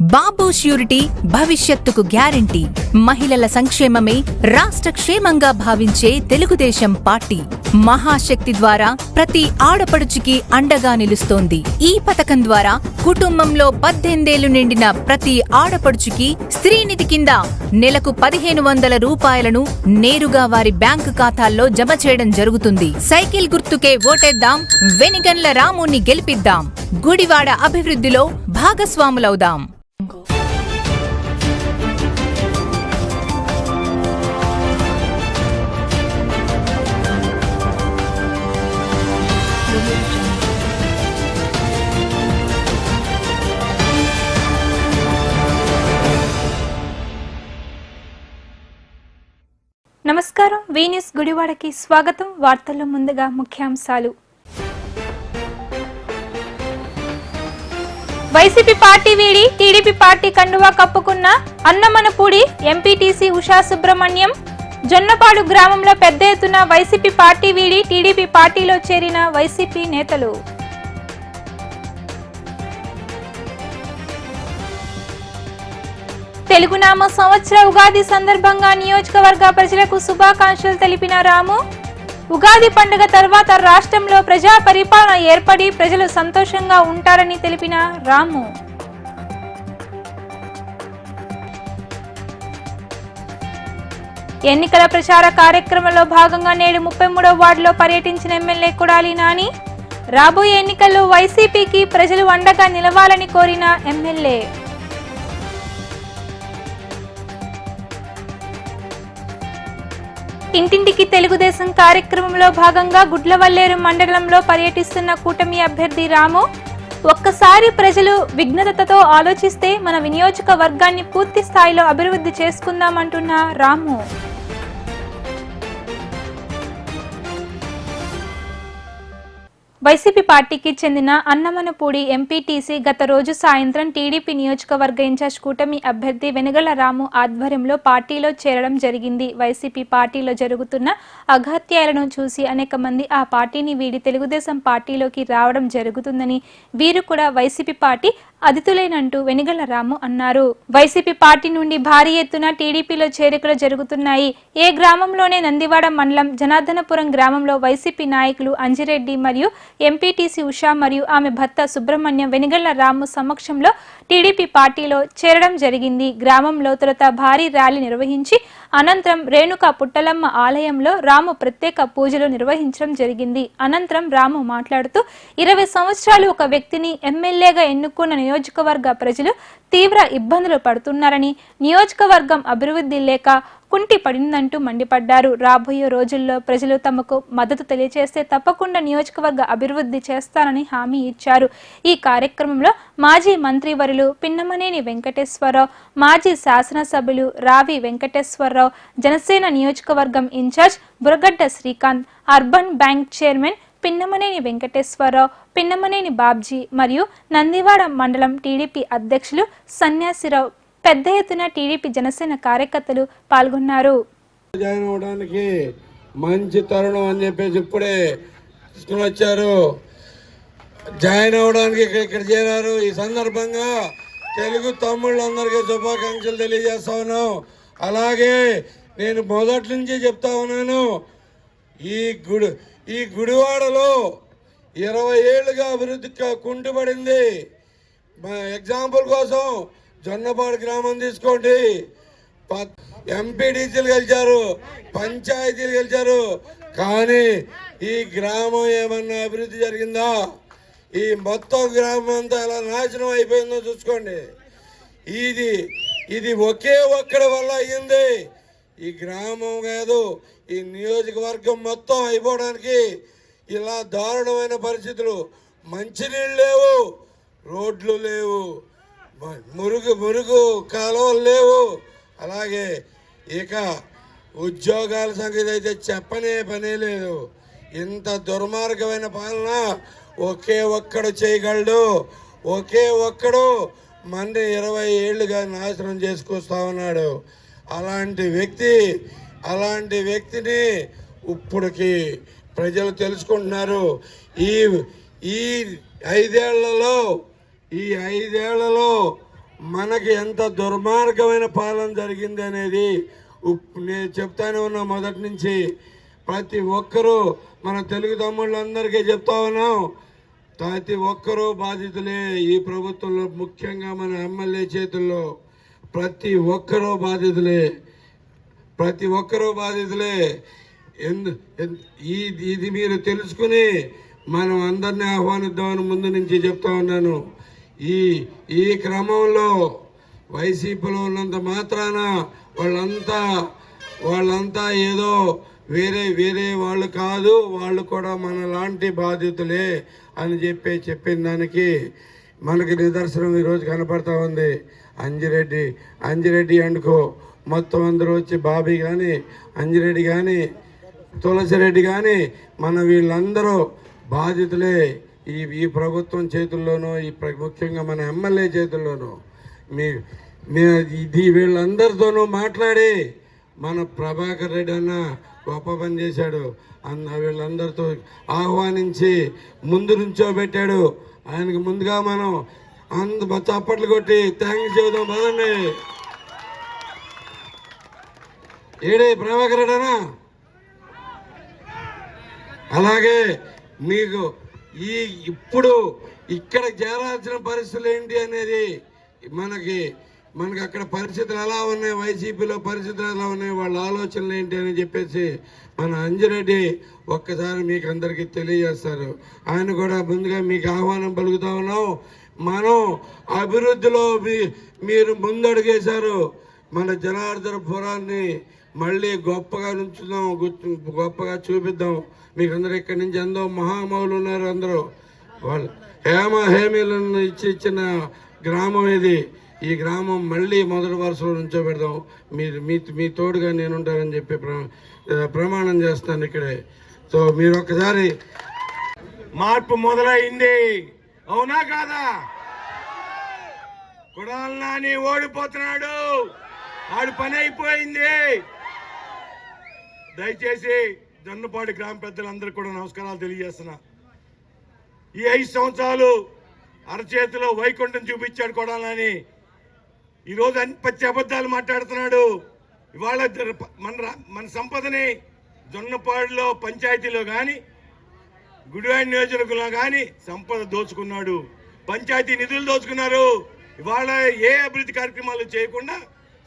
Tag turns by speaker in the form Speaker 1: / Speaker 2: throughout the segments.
Speaker 1: బాబు surety భవిష్యత్తుకు guarantee. మహిళల సంక్షేమమే రాష్ట్ర క్షేమంగా భావించే తెలుగుదేశం పార్టీ మహాశక్తి ద్వారా ప్రతి ఆడపడుచుకి అండగా నిలుస్తోంది. ఈ పథకం ద్వారా కుటుంబంలో 18 ఏళ్లు నిండిన ప్రతి ఆడపడుచుకి స్త్రీనిధి కింద నెలకు 1500 రూపాయలను నేరుగా వారి బ్యాంకు ఖాతాల్లో జమ చేయడం జరుగుతుంది. సైకిల్ గుర్తుకే ఓటేద్దాం, వెనిగండ్ల రాముని గెలిపిద్దాం, గుడివాడ అభివృద్ధిలో భాగస్వాములవుదాం.
Speaker 2: నమస్కారం. వి న్యూస్ గుడివాడకి స్వాగతం. వార్తల్లో ముందుగా ముఖ్యాంశాలు. వైసీపీ పార్టీ వీడి టీడీపీ పార్టీ కండువా కప్పుకున్న అన్నమనపూడి ఎంపీటీసీ ఉషా సుబ్రహ్మణ్యం. జొన్నపాడు గ్రామంలో పెద్ద ఎత్తున వైసీపీ పార్టీ వీడి టీడీపీ పార్టీలో చేరిన వైసీపీ నేతలు. తెలుగునామ సంవత్సర ఉగాది సందర్భంగా నియోజకవర్గ ప్రజలకు శుభాకాంక్షలు తెలిపిన రాము. ఉగాది పండుగ తర్వాత రాష్ట్రంలో ప్రజా పరిపాలన ఏర్పడి ప్రజలు సంతోషంగా ఉంటారని తెలిపిన రాము. ఎన్నికల ప్రచార కార్యక్రమంలో భాగంగా నేడు 33వ వార్డులో పర్యటించిన ఎమ్మెల్యే కొడాలి నాని. రాబోయే ఎన్నికల్లో వైసీపీకి ప్రజలు అండగా నిలవాలని కోరిన ఎమ్మెల్యే. ఇంటింటికి తెలుగుదేశం కార్యక్రమంలో భాగంగా గుడ్లవల్లేరు మండలంలో పర్యటిస్తున్న కూటమి అభ్యర్థి రాము. ఒక్కసారి ప్రజలు విఘ్నతతో ఆలోచిస్తే మన నియోజకవర్గాన్ని పూర్తి స్థాయిలో అభివృద్ధి చేసుకుందామంటున్న రాము. వైసీపీ పార్టీకి చెందిన అన్నమనపూడి ఎంపీటీసీ గత రోజు సాయంత్రం టీడీపీ నియోజకవర్గ ఇన్ఛార్జ్ కూటమి అభ్యర్థి వెనుగళ్ల రాము ఆధ్వర్యంలో పార్టీలో చేరడం జరిగింది. వైసీపీ పార్టీలో జరుగుతున్న అఘాత్యాలను చూసి అనేక మంది ఆ పార్టీని వీడి తెలుగుదేశం పార్టీలోకి రావడం జరుగుతుందని, వీరు కూడా వైసీపీ పార్టీ అతిథులేనంటూ వెనుగళ్ల రాము అన్నారు. వైసీపీ పార్టీ నుండి భారీ ఎత్తున టీడీపీలో చేరికలు జరుగుతున్నాయి. ఏ గ్రామంలోనే నందివాడ మండలం జనార్దనపురం గ్రామంలో వైసీపీ నాయకులు అంజిరెడ్డి మరియు ఎంపీటీసీ ఉషా మరియు ఆమె భర్త సుబ్రహ్మణ్యం వెనుగళ్ల రాము సమక్షంలో టీడీపీ పార్టీలో చేరడం జరిగింది. గ్రామంలో తొలుత భారీ ర్యాలీ నిర్వహించి అనంతరం రేణుక పుట్టలమ్మ ఆలయంలో రాము ప్రత్యేక పూజలు నిర్వహించడం జరిగింది. అనంతరం రాము మాట్లాడుతూ 20 సంవత్సరాలు ఒక వ్యక్తిని ఎమ్మెల్యేగా ఎన్నుకున్న నియోజకవర్గ ప్రజలు తీవ్ర ఇబ్బందులు పడుతున్నారని, నియోజకవర్గం అభివృద్ధి లేక కుంటి పడిందంటూ మండిపడ్డారు. రాబోయే రోజుల్లో ప్రజలు తమకు మద్దతు తెలియజేస్తే తప్పకుండా నియోజకవర్గ అభివృద్ధి చేస్తానని హామీ ఇచ్చారు. ఈ కార్యక్రమంలో మాజీ మంత్రివర్యులు పిన్నమనేని వెంకటేశ్వరరావు, మాజీ శాసనసభ్యులు రావి వెంకటేశ్వరరావు, జనసేన నియోజకవర్గం incharge Buragadda Srikanth, urban bank chairman Pinnamaneni Venkateswararao, Pinnamaneni Babji మరియు నందివాడ మండలం టీడీపీ అధ్యక్షులు సన్యాసిరావు, పెద్ద ఎత్తున టీడీపీ జనసేన కార్యకర్తలు పాల్గొన్నారు.
Speaker 3: జాయిన్ అవడానికి మంచి తరుణం అని చెప్పేసి ఇప్పుడే తీసుకుని వచ్చారు. జాయిన్ అవడానికి ఇక్కడ చేరారు. ఈ సందర్భంగా తెలుగు తమ్ముళ్ళందరికీ శుభాకాంక్షలు తెలియజేస్తా ఉన్నాం. అలాగే నేను మొదటి నుంచి చెప్తా ఉన్నాను, ఈ గుడివాడలో 20 ఏళ్ళుగా అభివృద్ధి కుంటుపడింది. ఎగ్జాంపుల్ కోసం జొన్నపాడు గ్రామం తీసుకోండి, ఎంపీటీసీలు గెలిచారు, పంచాయతీలు గెలిచారు, కానీ ఈ గ్రామం ఏమన్నా అభివృద్ధి జరిగిందా? ఈ మొత్తం గ్రామం అంతా ఎలా నాశనం అయిపోయిందో చూసుకోండి. ఇది ఒకే ఒక్కడి వల్ల అయ్యింది. ఈ గ్రామం కాదు, ఈ నియోజకవర్గం మొత్తం అయిపోవడానికి ఇలా దారుణమైన పరిస్థితులు. మంచినీళ్ళు లేవు, రోడ్లు లేవు, మురుగు కాలువలు లేవు. అలాగే ఇక ఉద్యోగాల సంగతి అయితే చెప్పనే పనే లేదు. ఇంత దుర్మార్గమైన పాలన ఒకే ఒక్కడు చేయగలడు. ఒకే ఒక్కడు మన 20 ఏళ్ళుగా నాశనం చేసుకొస్తా ఉన్నాడు. అలాంటి వ్యక్తిని ఇప్పటికి ప్రజలు తెలుసుకుంటున్నారు. ఈ 5 ఏళ్లలో మనకి ఎంత దుర్మార్గమైన పాలన జరిగింది అనేది నేను చెప్తానే ఉన్నా మొదటి నుంచి. ప్రతి ఒక్కరూ మన తెలుగు తమ్ముళ్ళందరికీ చెప్తా ఉన్నాం, ప్రతి ఒక్కరూ బాధితులే ఈ ప్రభుత్వంలో, ముఖ్యంగా మన ఎమ్మెల్యే చేతుల్లో ప్రతి ఒక్కరూ బాధితులే, ప్రతి ఒక్కరూ బాధితులే. ఇది మీరు తెలుసుకుని మనం అందరినీ ఆహ్వానిద్దామని ముందు నుంచి చెప్తా ఉన్నాను. ఈ క్రమంలో వైసీపీలో ఉన్నంత మాత్రాన వాళ్ళంతా ఏదో వేరే వాళ్ళు కాదు, వాళ్ళు కూడా మన లాంటి బాధితులే అని చెప్పిన దానికి మనకి నిదర్శనం ఈరోజు కనపడతా ఉంది. అంజిరెడ్డి అండుకో మొత్తం అందరూ వచ్చి బాబీ కానీ, అంజిరెడ్డి కానీ, తులసిరెడ్డి కానీ మన వీళ్ళందరూ బాధితులే. ఈ ప్రభుత్వం చేతుల్లోనూ, ముఖ్యంగా మన ఎమ్మెల్యే చేతుల్లోనూ వీళ్ళందరితోనూ మాట్లాడి మన ప్రభాకర్ రెడ్డి అన్న గొప్ప పని చేశాడు. వీళ్ళందరితో ఆహ్వానించి ముందు నుంచోబెట్టాడు. ఆయనకు ముందుగా మనం చప్పట్లు కొట్టి థ్యాంక్స్ చెబుదాం. పదండి. ఏడే ప్రభాకర్ రెడ్డి అన్న. అలాగే మీకు ఇప్పుడు ఇక్కడ చేరాల్సిన పరిస్థితులు ఏంటి అనేది మనకి అక్కడ పరిస్థితులు ఎలా ఉన్నాయి, వైసీపీలో పరిస్థితులు ఎలా ఉన్నాయి, వాళ్ళ ఆలోచనలు ఏంటి అని చెప్పేసి మన అంజిరెడ్డి ఒక్కసారి మీకు అందరికీ తెలియజేస్తారు. ఆయన కూడా ముందుగా మీకు ఆహ్వానం పలుకుతా ఉన్నాం. మనం అభివృద్ధిలో మీరు ముందడుగేశారు. మన జనార్దనపురాన్ని మళ్ళీ గొప్పగా నుంచుదాం, గొప్పగా చూపిద్దాం. మీకు అందరూ ఇక్కడి నుంచి ఎంతో మహామౌలు ఉన్నారు. అందరూ వాళ్ళు హేమీలను ఇచ్చిన గ్రామం ఇది. ఈ గ్రామం మళ్ళీ మొదటి వరుసలో నుంచోబెడదాం. మీ తోడుగా నేనుంటానని చెప్పి ప్రమాణం చేస్తాను ఇక్కడే. సో మీరు ఒక్కసారి మార్పు మొదలైంది, అవునా కాదా? కొడాలి నాని ఓడిపోతున్నాడు, ఆడు పని అయిపోయింది. దయచేసి జొన్నపాడు గ్రామ పెద్దలందరికీ కూడా నమస్కారాలు తెలియజేస్తున్నా. ఈ 5 సంవత్సరాలు అరచేతిలో వైకుంఠం చూపించాడు కొడాలి నాని. ఈరోజు పచ్చి అబద్ధాలు మాట్లాడుతున్నాడు. ఇవాళ మన సంపదని జొన్నపాడులో పంచాయతీలో కానీ, గుడివాడ నియోజకవర్గంలో కానీ సంపద దోచుకున్నాడు. పంచాయతీ నిధులు దోచుకున్నారు. ఇవాళ ఏ అభివృద్ధి కార్యక్రమాలు చేయకుండా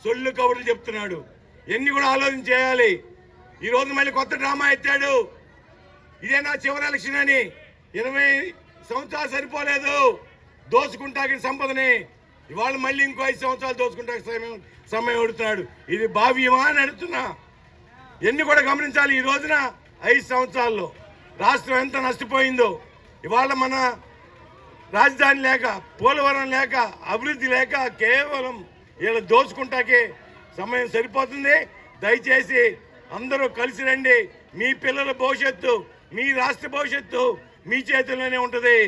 Speaker 3: సొల్లు కబుర్లు చెప్తున్నాడు. ఎన్ని కూడా ఆలోచన చేయాలి. ఈరోజు మళ్ళీ కొత్త డ్రామా ఎత్తాడు. ఇదే నా చివరి ఎలక్షన్ అని. 20 సంవత్సరాలు సరిపోలేదు దోచుకుంటాకి సంపదని. ఇవాళ మళ్ళీ ఇంకో 5 సంవత్సరాలు దోచుకుంటాకి సమయం అడుగుతున్నాడు. ఇది భావ్యమా అని అడుగుతున్నా. ఎన్ని కూడా గమనించాలి. ఈ రోజున 5 సంవత్సరాల్లో రాష్ట్రం ఎంత నష్టపోయిందో. ఇవాళ మన రాజధాని లేక, పోలవరం లేక, అభివృద్ధి లేక కేవలం వీళ్ళు దోచుకుంటాకే సమయం సరిపోతుంది. దయచేసి అందరూ కలిసి రండి. మీ పిల్లల భవిష్యత్తు, మీ రాష్ట్ర భవిష్యత్తు మీ చేతుల్లోనే ఉంటుంది.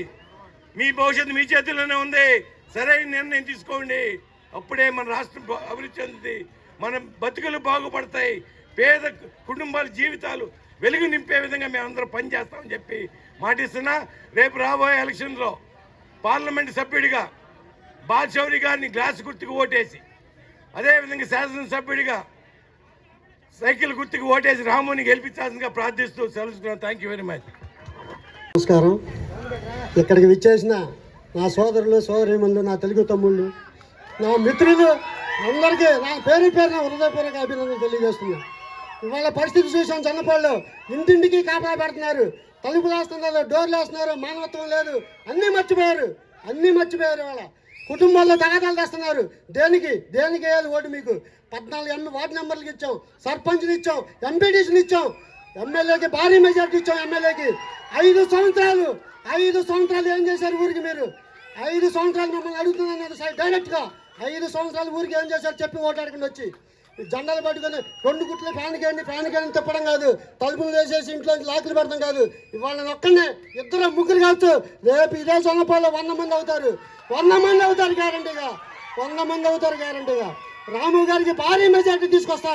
Speaker 3: మీ భవిష్యత్తు మీ చేతుల్లోనే ఉంది. సరైన నిర్ణయం తీసుకోండి. అప్పుడే మన రాష్ట్రం అభివృద్ధి చెందుతుంది, మన బతుకులు బాగుపడతాయి, పేద కుటుంబాల జీవితాలు వెలుగు నింపే విధంగా మేము అందరం పనిచేస్తామని చెప్పి మాటిస్తున్నా. రేపు రాబోయే ఎలక్షన్లో పార్లమెంట్ సభ్యుడిగా బాలశౌరి గారిని గ్లాస్ గుర్తుకు ఓటేసి, అదేవిధంగా శాసనసభ్యుడిగా సైకిల్ గుర్తుకు ఓటేసి రాముని గెలిపించాల్సిందిగా ప్రార్థిస్తూ సెలవుస్తున్నాను. Thank you very much.
Speaker 4: నమస్కారం. ఇక్కడికి విచ్చేసిన నా సోదరులు, సోదరీమణులు, నా తెలుగు తమ్ముళ్ళు, నా మిత్రులు అందరికీ నా పేరున హృదయపూర్వక అభినందనలు తెలియజేస్తున్నాను. ఇవాళ పరిస్థితి చూసాం. జొన్నపాడులో ఇంటింటికి కాపలా పెడుతున్నారు, తలుపులు వేస్తున్నారు, డోర్లు వేస్తున్నారు, మానవత్వం లేదు, అన్నీ మర్చిపోయారు. ఇవాళ కుటుంబాల్లో తగాదాలు తెస్తున్నారు. దేనికి వేయాలి ఓటు? మీకు 14 వార్డు నెంబర్లకు ఇచ్చాం, సర్పంచ్ని ఇచ్చాం, ఎంపీటీసీని ఇచ్చాం, ఎమ్మెల్యేకి భారీ మెజార్టీ ఇచ్చాం. ఎమ్మెల్యేకి 5 సంవత్సరాలు ఏం చేశారు ఊరికి? మీరు 5 సంవత్సరాలు మమ్మల్ని అడుగుతున్నాను డైరెక్ట్గా. 5 సంవత్సరాలు ఊరికి ఏం చేశారు చెప్పి ఓటాడుకుని వచ్చి జెండాలు పట్టుకొని 2 గుట్లు ఫ్యాన్కేయండి తిప్పడం కాదు, తలుపులు వేసేసి ఇంట్లో లాకులు పెడతాం కాదు. ఇవాళ ఒక్కనే 2 ముగ్గురు కావచ్చు. రేపు ఇదే సొన్నపాల్లో 100 మంది అవుతారు. 100 మంది అవుతారు గ్యారంటీగా. 100 మంది అవుతారు గ్యారంటీగా. రాము గారికి భారీ మెజార్టీ తీసుకొస్తా.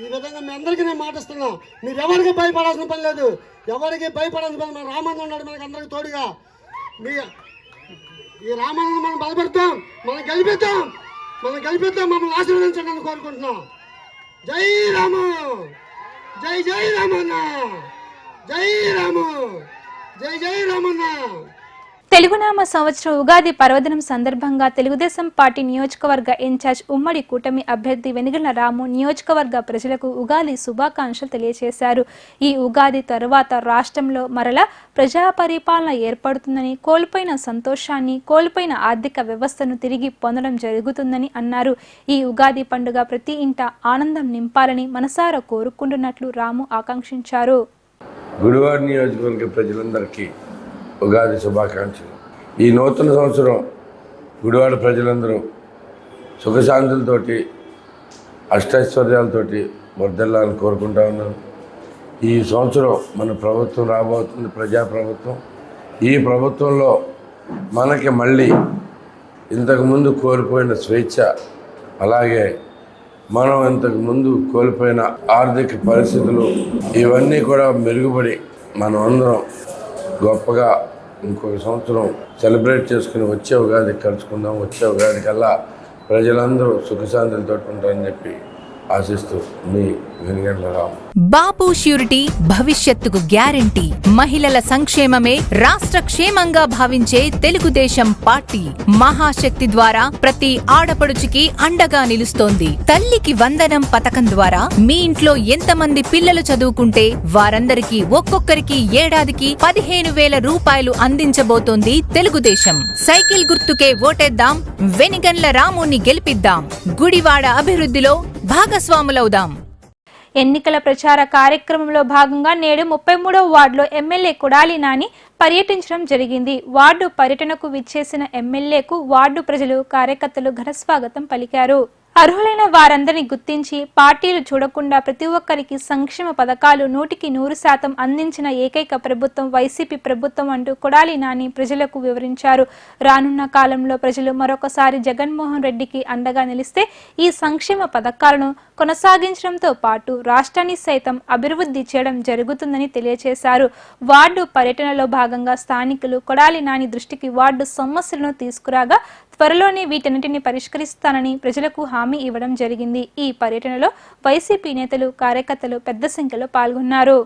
Speaker 4: ఈ విధంగా మీ అందరికీ నేను మాటిస్తున్నా. మీరు ఎవరికి భయపడాల్సిన పని లేదు. మన రామన్న ఉన్నాడు మనకు అందరికి తోడుగా. మీ ఈ రామాయణం మనం బలపడతాం, మనం గెలిపిద్దాం, మమ్మల్ని ఆశీర్వదించండి అని కోరుకుంటున్నాం. జై రాము, జై జై రామన్న, జై రాము, జై జై రామన్న.
Speaker 2: తెలుగునామ సంవత్సరం ఉగాది పర్వదినం సందర్భంగా తెలుగుదేశం పార్టీ నియోజకవర్గ ఇన్ఛార్జ్ ఉమ్మడి కూటమి అభ్యర్థి వెనిగళ్ల రాము నియోజకవర్గ ప్రజలకు ఉగాది శుభాకాంక్షలు తెలియజేశారు. ఈ ఉగాది తరువాత రాష్ట్రంలో మరలా ప్రజా పరిపాలన ఏర్పడుతుందని, కోల్పోయిన సంతోషాన్ని, కోల్పోయిన ఆర్థిక వ్యవస్థను తిరిగి పొందడం జరుగుతుందని అన్నారు. ఈ ఉగాది పండుగ ప్రతి ఇంట ఆనందం నింపాలని మనసారా కోరుకుంటున్నట్లు రాము ఆకాంక్షించారు.
Speaker 5: గుడివాడ నియోజకవర్గ ప్రజలందరికీ ఉగాది శుభాకాంక్షలు. ఈ నూతన సంవత్సరం గుడివాడ ప్రజలందరూ సుఖశాంతులతోటి అష్టైశ్వర్యాలతోటి వర్ధిల్లాలని కోరుకుంటా ఉన్నాను. ఈ సంవత్సరం మన ప్రభుత్వం రాబోతుంది, ప్రజాప్రభుత్వం. ఈ ప్రభుత్వంలో మనకి మళ్ళీ ఇంతకుముందు కోల్పోయిన స్వేచ్ఛ, అలాగే మనం ఇంతకుముందు కోల్పోయిన ఆర్థిక పరిస్థితులు ఇవన్నీ కూడా మెరుగుపడి మనం అందరం గొప్పగా ఇంకొక సంవత్సరం సెలబ్రేట్ చేసుకుని వచ్చే ఉగాది కలుసుకుందాం. వచ్చే ఉగాది కల్లా ప్రజలందరూ సుఖశాంతులతో ఉంటారని చెప్పి ఆశిస్తూ మీ వెనిగళ్ల రాము.
Speaker 1: బాపు ష్యూరిటీ భవిష్యత్తుకు గ్యారంటీ. మహిళల సంక్షేమమే రాష్ట్ర క్షేమంగా భావించే తెలుగుదేశం పార్టీ మహాశక్తి ద్వారా ప్రతి ఆడపడుచుకి అండగా నిలుస్తోంది. తల్లికి వందనం పథకం ద్వారా మీ ఇంట్లో ఎంతమంది పిల్లలు చదువుకుంటే వారందరికీ ఒక్కొక్కరికి ఏడాదికి 15,000 రూపాయలు అందించబోతోంది తెలుగుదేశం. సైకిల్ గుర్తుకే ఓటేద్దాం, వెనిగళ్ల రాముని గెలిపిద్దాం, గుడివాడ అభివృద్ధిలో భాగస్వాములవుదాం.
Speaker 2: ఎన్నికల ప్రచార కార్యక్రమంలో భాగంగా నేడు 33వ వార్డులో ఎమ్మెల్యే కొడాలి నాని పర్యటించడం జరిగింది. వార్డు పర్యటనకు విచ్చేసిన ఎమ్మెల్యేకు వార్డు ప్రజలు, కార్యకర్తలు ఘన స్వాగతం పలికారు. అర్హులైన వారందరినీ గుర్తించి పార్టీలు చూడకుండా ప్రతి ఒక్కరికి సంక్షేమ పథకాలు 100% అందించిన ఏకైక ప్రభుత్వం వైసీపీ ప్రభుత్వం అంటూ కొడాలి నాని ప్రజలకు వివరించారు. రానున్న కాలంలో ప్రజలు మరొకసారి జగన్మోహన్ రెడ్డికి అండగా నిలిస్తే ఈ సంక్షేమ పథకాలను కొనసాగించడంతో పాటు రాష్ట్రాన్ని సైతం అభివృద్ధి చేయడం జరుగుతుందని తెలియజేశారు. వార్డు పర్యటనలో భాగంగా స్థానికులు కొడాలి నాని దృష్టికి వార్డు సమస్యలను తీసుకురాగా త్వరలోనే వీటన్నిటిని పరిష్కరిస్తానని ప్రజలకు హామీ ఇవ్వడం జరిగింది. ఈ పర్యటనలో వైసీపీ నేతలు, కార్యకర్తలు పెద్ద సంఖ్యలో పాల్గొన్నారు.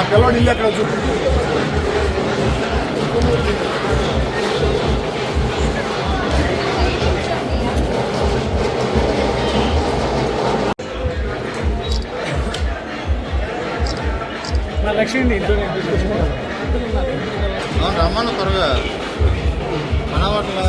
Speaker 6: పిల్లవాడు ఇల్లు ఎక్కడ చూపు.
Speaker 7: రమ్మను త్వరగా మనవాట్ల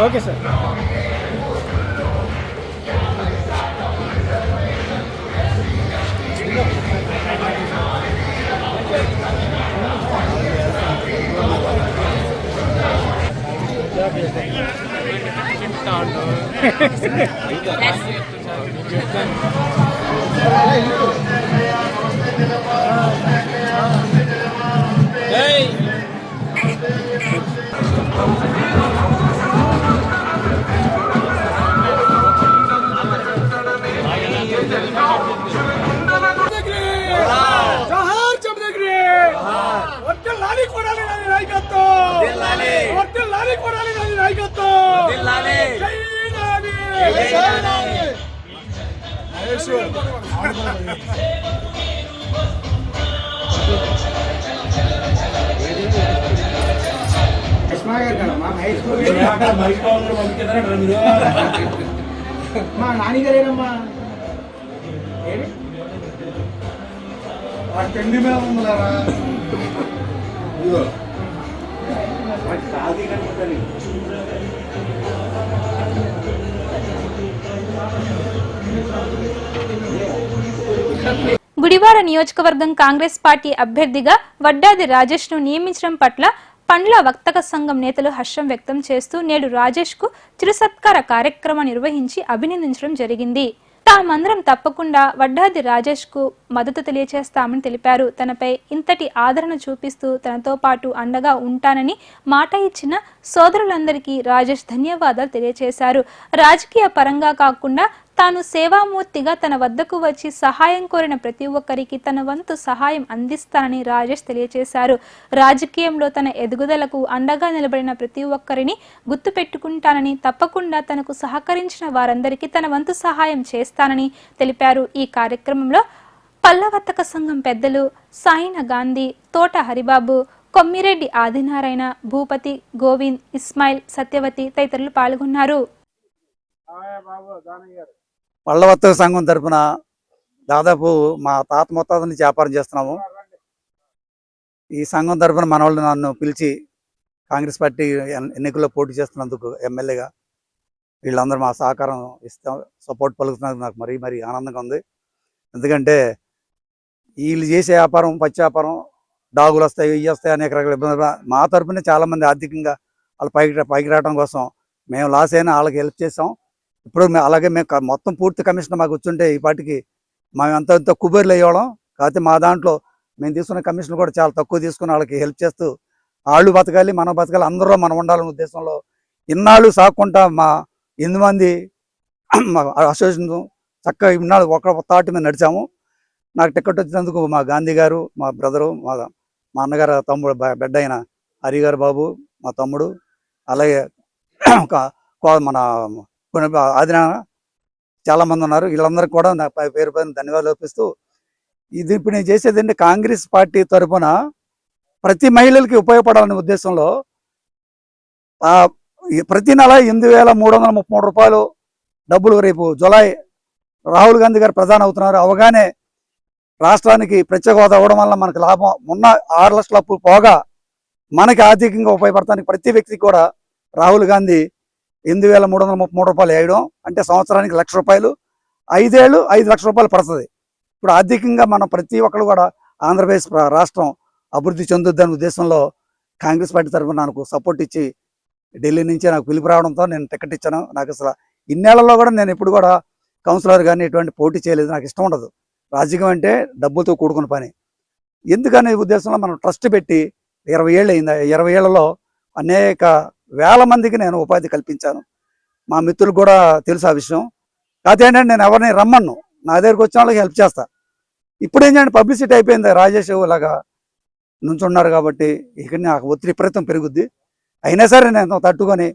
Speaker 6: ఓకే సార్. మా నాన్నగారేనమ్మా తిండి మీద ఉందారా
Speaker 2: గుడివాడ నియోజకవర్గం కాంగ్రెస్ పార్టీ అభ్యర్థిగా వడ్డాది రాజేష్ ను నియమించడం పట్ల పండ్ల వర్తక సంఘం నేతలు హర్షం వ్యక్తం చేస్తూ నేడు రాజేష్ కు చిరుసత్కార కార్యక్రమం నిర్వహించి అభినందించడం జరిగింది. తామందరం తప్పకుండా వడ్డాది రాజేష్ కు మద్దతు తెలియజేస్తామని తెలిపారు. తనపై ఇంతటి ఆదరణ చూపిస్తూ తనతో పాటు అండగా ఉంటానని మాట ఇచ్చిన సోదరులందరికీ రాజేష్ ధన్యవాదాలు తెలియజేశారు. రాజకీయ పరంగా కాకుండా తాను సేవామూర్తిగా తన వద్దకు వచ్చి సహాయం కోరిన ప్రతి ఒక్కరికి తన వంతు సహాయం అందిస్తానని రాజేష్ తెలియజేశారు. రాజకీయంలో తన ఎదుగుదలకు అండగా నిలబడిన ప్రతి ఒక్కరిని గుర్తుపెట్టుకుంటానని, తప్పకుండా తనకు సహకరించిన వారందరికీ తన వంతు సహాయం చేస్తానని తెలిపారు. ఈ కార్యక్రమంలో పల్లవర్తక సంఘం పెద్దలు సాయిన గాంధీ, తోట హరిబాబు, కొమ్మిరెడ్డి ఆదినారాయణ, భూపతి, గోవింద్, ఇస్మాయిల్, సత్యవతి తదితరులు పాల్గొన్నారు.
Speaker 8: పళ్ళవర్తక సంఘం తరఫున దాదాపు మా తాత ముత్తాత నుంచి వ్యాపారం చేస్తున్నాము. ఈ సంఘం తరఫున మన వాళ్ళు నన్ను పిలిచి కాంగ్రెస్ పార్టీ ఎన్నికల్లో పోటీ చేస్తున్నందుకు ఎమ్మెల్యేగా వీళ్ళందరూ మా సహకారం ఇస్తాం, సపోర్ట్ పలుకుతున్నందుకు నాకు మరీ మరీ ఆనందంగా ఉంది. ఎందుకంటే వీళ్ళు చేసే వ్యాపారం పచ్చి వ్యాపారం, డాగులు వస్తాయి, ఇవి వస్తాయి, అనేక రకాల ఇబ్బందులు. మా తరఫున చాలామంది ఆర్థికంగా వాళ్ళు పైకి రావడం కోసం మేము లాస్ అయినా వాళ్ళకి హెల్ప్ చేసాం. ఇప్పుడు అలాగే మేము మొత్తం పూర్తి కమిషన్ మాకు వచ్చుంటే ఈ పార్టీకి మేము ఎంతో కుబేర్లు అయ్యేవాళ్ళం. కాకపోతే మా దాంట్లో మేము తీసుకున్న కమిషన్ కూడా చాలా తక్కువ తీసుకుని వాళ్ళకి హెల్ప్ చేస్తూ వాళ్ళు బతకాలి, మనం బతకాలి, అందరూ మనం ఉండాలనే ఉద్దేశంలో ఇన్నాళ్ళు సాకుండా మా 8 మంది మా అసోసియేషన్ చక్కగా ఇన్నాళ్ళు ఒక తాటి మీద నడిచాము. నాకు టికెట్ వచ్చినందుకు మా గాంధీ గారు, మా బ్రదరు, మా అన్నగారు తమ్ముడు బిడ్డ అయిన హరి గారు బాబు, మా తమ్ముడు, అలాగే మన ఆదినారాయణ చాలా మంది ఉన్నారు. వీళ్ళందరికీ కూడా నా పేరు పైన ధన్యవాదాలు అర్పిస్తూ, ఇది ఇప్పుడు నేను చేసేదండి కాంగ్రెస్ పార్టీ తరఫున ప్రతి మహిళలకి ఉపయోగపడాలనే ఉద్దేశంలో ప్రతి నెల 8,333 రూపాయలు డబ్బులు రేపు జులై రాహుల్ గాంధీ గారు ప్రధాని అవుతున్నారు. అవగానే రాష్ట్రానికి ప్రత్యేక హోదా అవ్వడం వల్ల మనకు లాభం, ఉన్న 6 లక్షల అప్పు పోగా మనకి ఆర్థికంగా ఉపయోగపడటానికి ప్రతి వ్యక్తికి కూడా రాహుల్ గాంధీ 8,333 రూపాయలు వేయడం అంటే సంవత్సరానికి ₹1,00,000, 5 ఏళ్ళు 5 లక్షల రూపాయలు పడుతుంది. ఇప్పుడు ఆర్థికంగా మనం ప్రతి ఒక్కరు కూడా ఆంధ్రప్రదేశ్ రాష్ట్రం అభివృద్ధి చెందుద్దనే ఉద్దేశంలో కాంగ్రెస్ పార్టీ తరఫున నాకు సపోర్ట్ ఇచ్చి ఢిల్లీ నుంచి నాకు పిలుపు రావడంతో నేను టికెట్ ఇచ్చాను. నాకు అసలు ఇన్నేళ్లలో కూడా నేను ఎప్పుడు కూడా కౌన్సిలర్ కానీ ఎటువంటి పోటీ చేయలేదు. నాకు ఇష్టం ఉండదు. రాజకీయం అంటే డబ్బులతో కూడుకున్న పని. ఎందుకనే ఉద్దేశంలో మనం ట్రస్ట్ పెట్టి 20 ఏళ్ళు అయింది. 20 ఏళ్లలో అనేక వేల మందికి నేను ఉపాధి కల్పించాను. మా మిత్రులకు కూడా తెలుసు ఆ విషయం. కాకపోతే ఏంటంటే నేను ఎవరిని రమ్మను, నా దగ్గరికి వచ్చిన వాళ్ళకి హెల్ప్ చేస్తా. ఇప్పుడు ఏంటంటే పబ్లిసిటీ అయిపోయింది, రాజేష్ ఇలాగా నుంచున్నారు కాబట్టి ఇక్కడ నాకు ఒత్తిడి విపరీతం పెరుగుద్ది. అయినా సరే నేను తట్టుకొని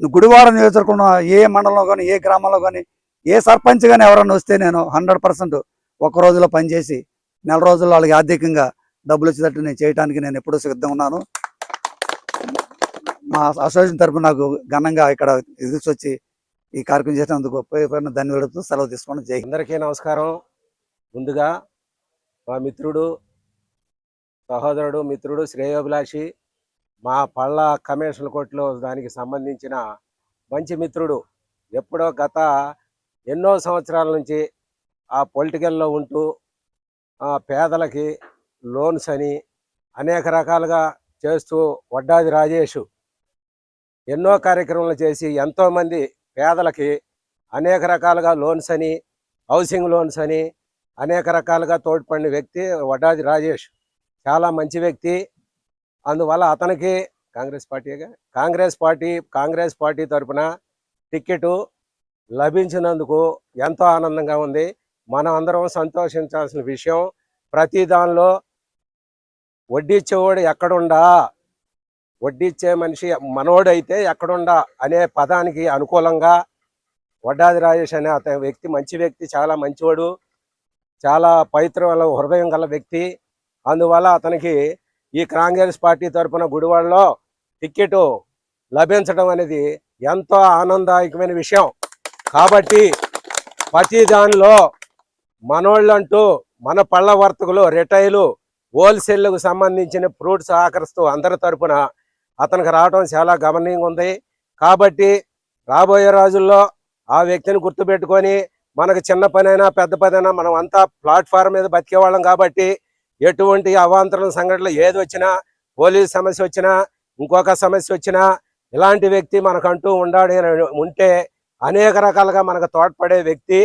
Speaker 8: గుడివాడ నియోజకవర్గం ఏ మండలంలో కానీ ఏ గ్రామంలో కానీ ఏ సర్పంచ్ కానీ ఎవరన్నా వస్తే నేను 100% ఒక రోజులో పనిచేసి నెల రోజుల్లో వాళ్ళకి ఆర్థికంగా డబ్బులు వచ్చేటట్టు నేను చేయడానికి నేను ఎప్పుడూ సిద్ధంగా ఉన్నాను. మా అసోసియేషన్ తరఫున నాకు ఘనంగా ఇక్కడ ఎదుర్చి వచ్చి ఈ కార్యక్రమం చేసినందుకు ధన్యవాదాలు. సెలవు తీసుకోండి. జై హింద్.
Speaker 9: అందరికీ నమస్కారం. ముందుగా మా మిత్రుడు, సహోదరుడు, మిత్రుడు, శ్రేయోభిలాషి, మా పళ్ళ కమిషన్ కోర్టులో దానికి సంబంధించిన మంచి మిత్రుడు, ఎప్పుడో గత ఎన్నో సంవత్సరాల నుంచి ఆ పొలిటికల్లో ఉంటూ పేదలకి లోన్స్ అని అనేక రకాలుగా చేస్తూ వడ్డాది రాజేష్ ఎన్నో కార్యక్రమాలు చేసి ఎంతోమంది పేదలకి అనేక రకాలుగా లోన్స్ అని, హౌసింగ్ లోన్స్ అని అనేక రకాలుగా తోడ్పడిన వ్యక్తి వడ్డాది రాజేష్. చాలా మంచి వ్యక్తి. అందువల్ల అతనికి కాంగ్రెస్ పార్టీ తరఫున టికెట్ లభించినందుకు ఎంతో ఆనందంగా ఉంది. మనం అందరం సంతోషించాల్సిన విషయం. ప్రతి దానిలో వడ్డీచ్చేవాడు ఎక్కడుండా, వడ్డీచ్చే మనిషి మనోడైతే ఎక్కడుండా అనే పదానికి అనుకూలంగా వడ్డాది రాజేష్ అనే అతని వ్యక్తి మంచి వ్యక్తి, చాలా మంచివాడు, చాలా పవిత్ర హృదయం గల వ్యక్తి. అందువల్ల అతనికి ఈ కాంగ్రెస్ పార్టీ తరఫున గుడివాడలో టికెట్ లభించడం అనేది ఎంతో ఆనందదాయకమైన విషయం. కాబట్టి ప్రతి దానిలో మనోళ్ళంటూ మన పళ్ళ వర్తకులు, రిటైలు, హోల్సేల్కు సంబంధించిన ఫ్రూట్స్ ఆకరిస్తూ అందరి తరఫున అతనికి రావడం చాలా గమనీయంగా ఉంది. కాబట్టి రాబోయే రోజుల్లో ఆ వ్యక్తిని గుర్తుపెట్టుకొని మనకు చిన్న పనైనా పెద్ద పనైనా మనం అంతా ప్లాట్ఫామ్ మీద బతికేవాళ్ళం. కాబట్టి ఎటువంటి అవాంతరం సంఘటనలు ఏది వచ్చినా, పోలీస్ సమస్య వచ్చినా, ఇంకొక సమస్య వచ్చినా, ఇలాంటి వ్యక్తి మనకంటూ ఉంటే అనేక రకాలుగా మనకు తోడ్పడే వ్యక్తి.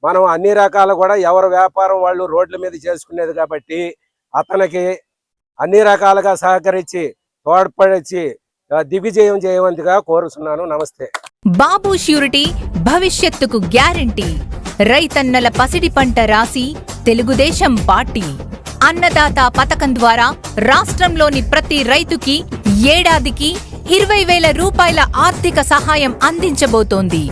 Speaker 9: మనం అన్ని రకాలు కూడా ఎవరి వ్యాపారం వాళ్ళు రోడ్ల మీద చేసుకునేది కాబట్టి అతనికి అన్ని రకాలుగా సహకరించి తోడ్పడిచి దిగ్విజయం చేయవంతిగా కోరుతున్నాను. నమస్తే.
Speaker 1: బాబు ష్యూరిటీ భవిష్యత్తుకు గ్యారంటీ. రైతన్నల పసిడి పంట రాసి తెలుగుదేశం పార్టీ. అన్నదాత పథకం ద్వారా రాష్ట్రంలోని ప్రతి రైతుకి ఏడాదికి 20,000 రూపాయల ఆర్థిక సహాయం అందించబోతోంది.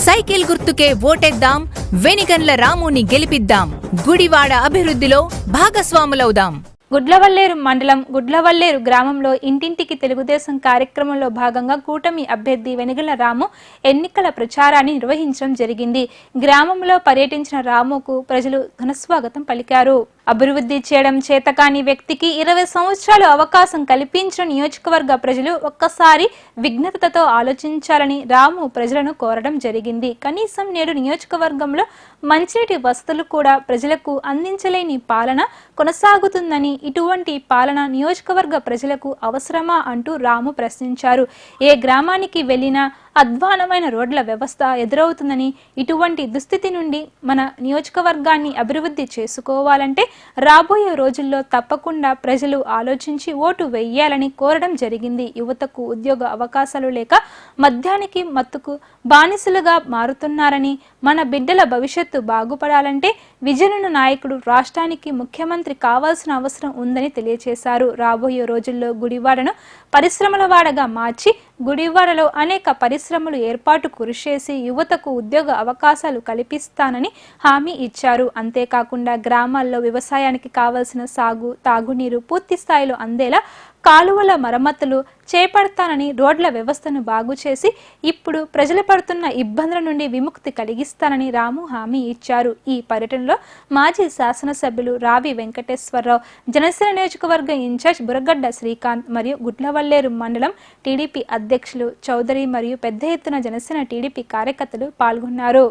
Speaker 1: సైకిల్ గుర్తుకే ఓటేద్దాం, వెనిగండ్ల రాముని గెలిపిద్దాం, గుడివాడ అభివృద్ధిలో భాగస్వాములవుదాం.
Speaker 2: గుడ్లవల్లేరు మండలం గుడ్లవల్లేరు గ్రామంలో ఇంటింటికి తెలుగుదేశం కార్యక్రమంలో భాగంగా కూటమి అభ్యర్థి వెనిగళ్ల రాము ఎన్నికల ప్రచారాన్ని నిర్వహించడం జరిగింది. గ్రామంలో పర్యటించిన రాముకు ప్రజలు ఘనస్వాగతం పలికారు. అభివృద్ధి చేయడం చేతకాని వ్యక్తికి 20 సంవత్సరాలు అవకాశం కల్పించిన నియోజకవర్గ ప్రజలు ఒక్కసారి విఘ్నతతో ఆలోచించాలని రాము ప్రజలను కోరడం జరిగింది. కనీసం నేడు నియోజకవర్గంలో మంచినీటి వసతులు కూడా ప్రజలకు అందించలేని పాలన కొనసాగుతుందని, ఇటువంటి పాలన నియోజకవర్గ ప్రజలకు అవసరమా అంటూ రాము ప్రశ్నించారు. ఏ గ్రామానికి వెళ్లినా అధ్వానమైన రోడ్ల వ్యవస్థ ఎదురవుతుందని, ఇటువంటి దుస్థితి నుండి మన నియోజకవర్గాన్ని అభివృద్ధి చేసుకోవాలంటే రాబోయే రోజుల్లో తప్పకుండా ప్రజలు ఆలోచించి ఓటు వేయాలని కోరడం జరిగింది. యువతకు ఉద్యోగ అవకాశాలు లేక మద్యానికి మత్తుకు బానిసలుగా మారుతున్నారని, మన బిడ్డల భవిష్యత్తు బాగుపడాలంటే విజయనున్న నాయకుడు రాష్ట్రానికి ముఖ్యమంత్రి కావాల్సిన అవసరం ఉందని తెలియజేశారు. రాబోయే రోజుల్లో గుడివాడను పరిశ్రమల వాడగా మార్చి గుడివాడలో అనేక పరిశ్రమలు ఏర్పాటు కృషి చేసి యువతకు ఉద్యోగ అవకాశాలు కల్పిస్తానని హామీ ఇచ్చారు. అంతేకాకుండా గ్రామాల్లో వ్యవసాయానికి కావలసిన సాగు, తాగునీరు పూర్తి స్థాయిలో అందేలా కాలువల మరమ్మతులు చేపడతానని, రోడ్ల వ్యవస్థను బాగు చేసి ఇప్పుడు ప్రజలు పడుతున్న ఇబ్బందుల నుండి విముక్తి కలిగిస్తానని రాము హామీ ఇచ్చారు. ఈ పర్యటనలో మాజీ శాసనసభ్యులు రావి వెంకటేశ్వరరావు, జనసేన నియోజకవర్గ ఇన్ఛార్జ్ బురగడ్డ శ్రీకాంత్ మరియు గుడ్లవల్లేరు మండలం టీడీపీ అధ్యక్షులు చౌదరి మరియు పెద్ద ఎత్తున జనసేన టీడీపీ కార్యకర్తలు పాల్గొన్నారు.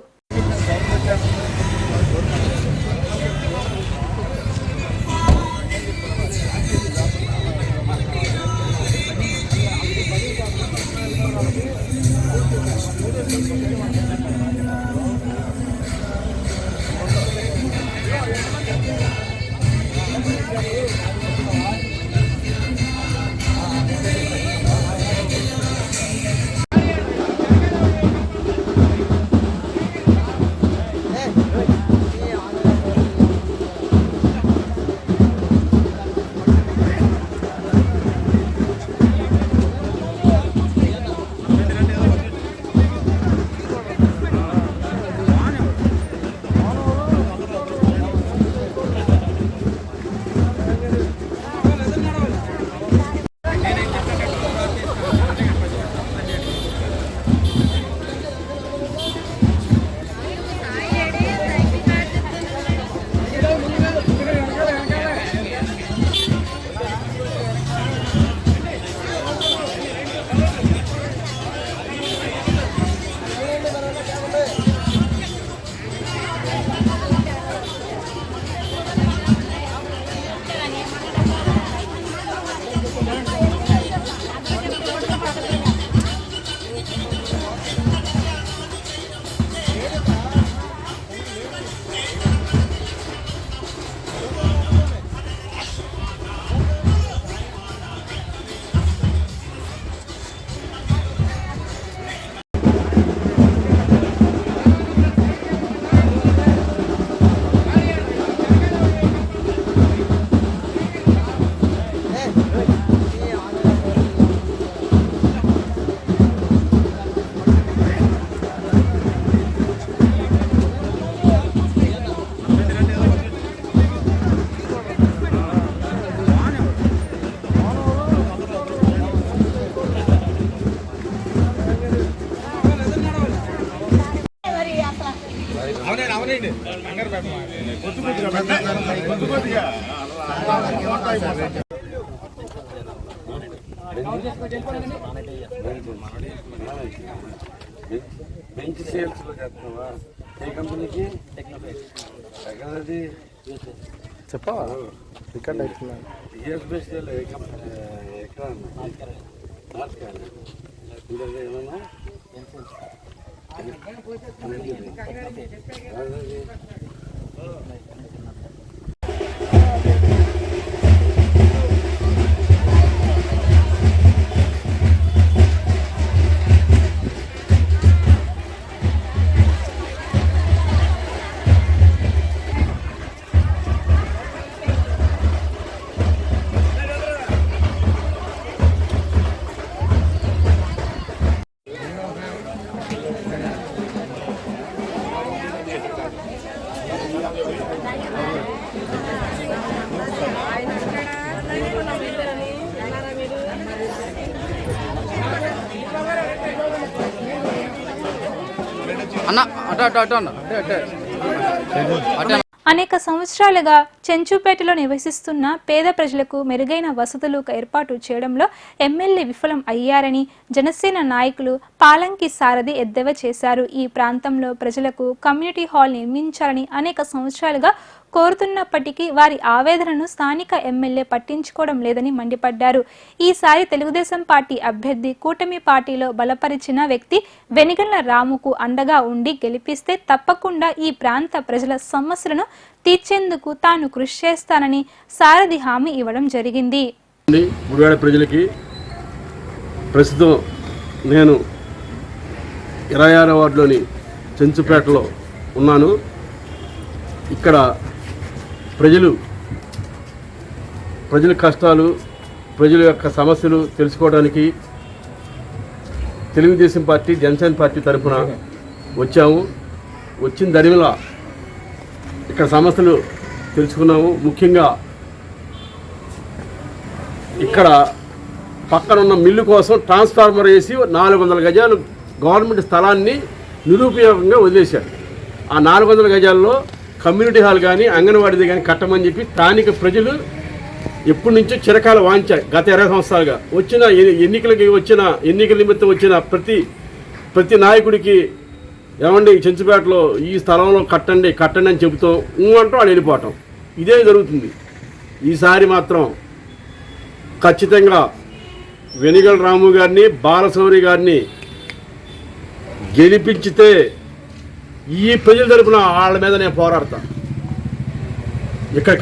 Speaker 5: బెంచ్ సేల్స్లో చేస్తున్నావా? ఏ కంపెనీకి? ఎక్కడది
Speaker 6: చెప్పవా? ఇక్కడ
Speaker 5: యూఎస్ బేస్డ్ ఏ కంపెనీ? ఎక్కడ? నార్త్ క్యాన్ ఇంకా ఏమన్నా
Speaker 2: అనేక సంవత్సరాలుగా చెంచుపేటలో నివసిస్తున్న పేద ప్రజలకు మెరుగైన వసతులు ఏర్పాటు చేయడంలో ఎమ్మెల్యే విఫలం అయ్యారని జనసేన నాయకులు పాలంకి సారథి ఎద్దేవా చేశారు. ఈ ప్రాంతంలో ప్రజలకు కమ్యూనిటీ హాల్ నిర్మించాలని అనేక సంవత్సరాలుగా కోరుతున్నప్పటికీ వారి ఆవేదనను స్థానిక ఎమ్మెల్యే పట్టించుకోవడం లేదని మండిపడ్డారు. ఈసారి తెలుగుదేశం పార్టీ అభ్యర్థి కూటమి పార్టీలో బలపరిచిన వ్యక్తి వెనిగళ్ల రాముకు అండగా ఉండి గెలిపిస్తే తప్పకుండా ఈ ప్రాంత ప్రజల సమస్యలను తీర్చేందుకు తాను కృషి చేస్తానని సారథి హామీ ఇవ్వడం జరిగింది.
Speaker 10: గుడివాడ ప్రజలకి ప్రస్తుతం నేను 26వ వార్డులోని చెంచుపేటలో ఉన్నాను. ఇక్కడ ప్రజల కష్టాలు, ప్రజల యొక్క సమస్యలు తెలుసుకోవడానికి తెలుగుదేశం పార్టీ, జనసేన పార్టీ తరఫున వచ్చాము. వచ్చిన దరిమిలా ఇక్కడ సమస్యలు తెలుసుకున్నాము. ముఖ్యంగా ఇక్కడ పక్కన ఉన్న మిల్లు కోసం ట్రాన్స్ఫార్మర్ వేసి 400 గజాలు గవర్నమెంట్ స్థలాన్ని నిరుపయోగంగా వదిలేశారు. ఆ 400 గజాల్లో కమ్యూనిటీ హాల్ కానీ అంగన్వాడీది కానీ కట్టమని చెప్పి స్థానిక ప్రజలు ఎప్పటి నుంచో చిరకాల వాంచారు. గత 20 సంవత్సరాలుగా వచ్చిన ఎన్నికల నిమిత్తం వచ్చిన ప్రతి నాయకుడికి ఏమండి చెంచుపేటలో ఈ స్థలంలో కట్టండి అని చెబుతాం అంటూ వాళ్ళు వెళ్ళిపోవటం ఇదే జరుగుతుంది. ఈసారి మాత్రం ఖచ్చితంగా వెనిగల రాము గారిని బాలశౌరి గారిని గెలిపించితే ఈ ప్రజల తరపున వాళ్ళ మీద నేను పోరాడతా. ఇక్కడ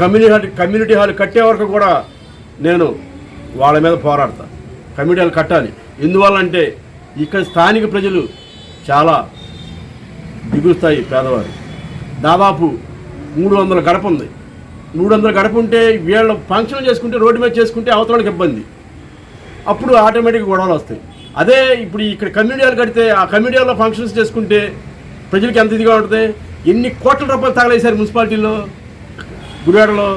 Speaker 10: కమ్యూనిటీ హాల్ కట్టే వరకు కూడా నేను వాళ్ళ మీద పోరాడతా. కమ్యూనిటీ హాల్ కట్టాలి. ఎందువల్లంటే ఇక్కడ స్థానిక ప్రజలు చాలా దిగుస్తాయి. పేదవారు దాదాపు 300 గడప ఉంది. 300 గడప ఉంటే వీళ్ళ ఫంక్షన్లు చేసుకుంటే రోడ్డు మీద చేసుకుంటే అవతలకి ఇబ్బంది. అప్పుడు ఆటోమేటిక్గా గొడవలు వస్తాయి. అదే ఇప్పుడు ఇక్కడ కమ్యూనిటీ హాల్ కడితే ఆ కమ్యూనిటీ హాల్లో ఫంక్షన్స్ చేసుకుంటే ప్రజలకి ఎంత ఇదిగా ఉంటుంది. ఎన్ని కోట్ల రూపాయలు తగలేశారు మున్సిపాలిటీలో, గుడివాడలో.